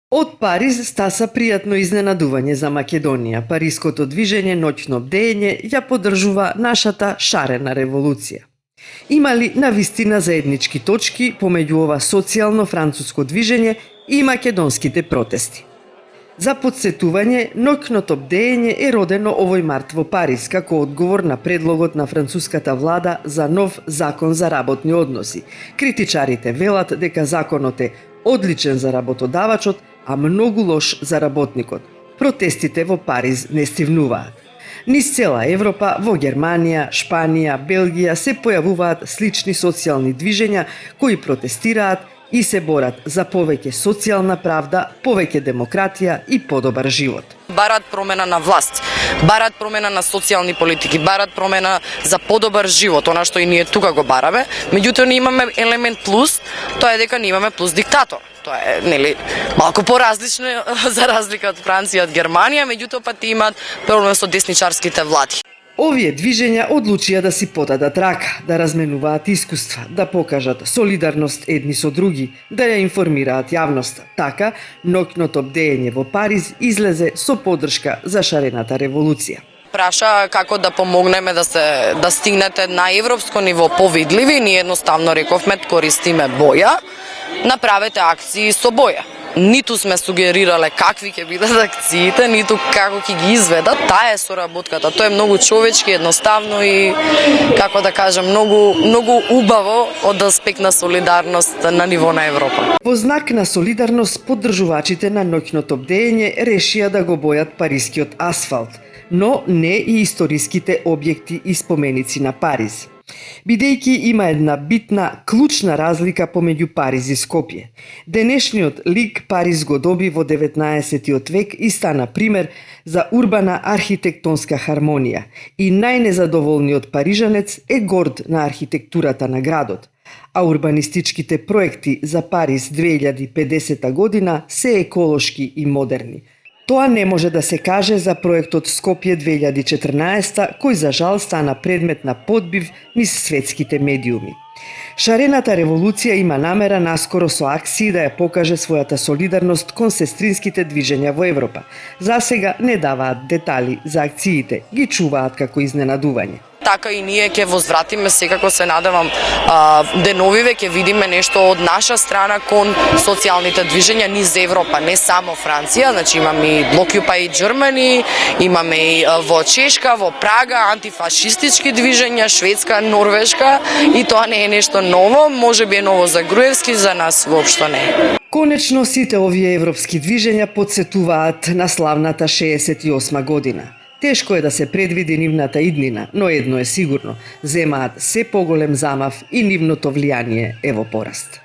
Од Париз стаса пријатно изненадување за Македонија. Париското движење Ноќно бдење ја поддржува нашата шарена револуција. Има ли навистина заеднички точки помеѓу ова социјално француско движење и македонските протести? За подсетување, Ноќното бдење е родено овој март во Париз како одговор на предлогот на француската влада за нов закон за работни односи. Критичарите велат дека законот е одличен за работодавачот, а многу лош за работникот. Протестите во Париз не стивнуваат. Низ цела Европа, во Германија, Шпанија, Белгија се појавуваат слични социјални движења кои протестираат и се борат за повеќе социјална правда, повеќе демократија и подобар живот. Барат промена на власт, барат промена на социјални политики, барат промена за подобар живот, она што и ние тука го бараме. Меѓутоа ние имаме елемент плюс, тоа е дека ние имаме плюс диктатор. Тоа е, нели, малку поразлично за разлика од Франција, од Германија, меѓутоа пати имаат проблем со десничарските влади. Овие движења одлучија да си подадат рака, да разменуваат искуства, да покажат солидарност едни со други, да ја информираат јавноста. Така, Ноќното бдење во Париз излезе со поддршка за шарената револуција. Праша како да помогнеме да стигнете на европско ниво повидливи, ние едноставно рековме користиме боја, направете акции со боја. Ниту сме сугерирале какви ќе бидат акциите, ниту како ќе ги изведат. Таа е соработката. Тоа е многу човечки, едноставно и, како да кажам, многу убаво од аспект на солидарност на ниво на Европа. Во знак на солидарност, поддржувачите на Ноќното бдење решија да го бојат парискиот асфалт, но не и историските објекти и споменици на Париз. Бидејќи има една битна, клучна разлика помеѓу Париз и Скопје. Денешниот лик Париз го доби во 19 век и стана пример за урбана архитектонска хармонија и најнезадоволниот парижанец е горд на архитектурата на градот, а урбанистичките проекти за Париз 2050 година се еколошки и модерни. Тоа не може да се каже за проектот Скопје 2014, кој за жал стана предмет на подбив низ светските медиуми. Шарената револуција има намера наскоро со акции да ја покаже својата солидарност кон сестринските движења во Европа. За сега не даваат детали за акциите, ги чуваат како изненадување. Така и ние ќе возвратиме, секако се надевам, деновиве ќе видиме нешто од наша страна кон социјалните движења низ Европа, не само Франција, значи имаме и Blockupy Germany, имаме и во Чешка, во Прага, антифашистички движења, Шведска, Норвешка, и тоа не е нешто ново, можеби е ново за Груевски, за нас воопшто не. Конечно, сите овие европски движења подсетуваат на славната 68 година. Тешко е да се предвиди нивната иднина, но едно е сигурно, земаат се поголем замав и нивното влијание е во пораст.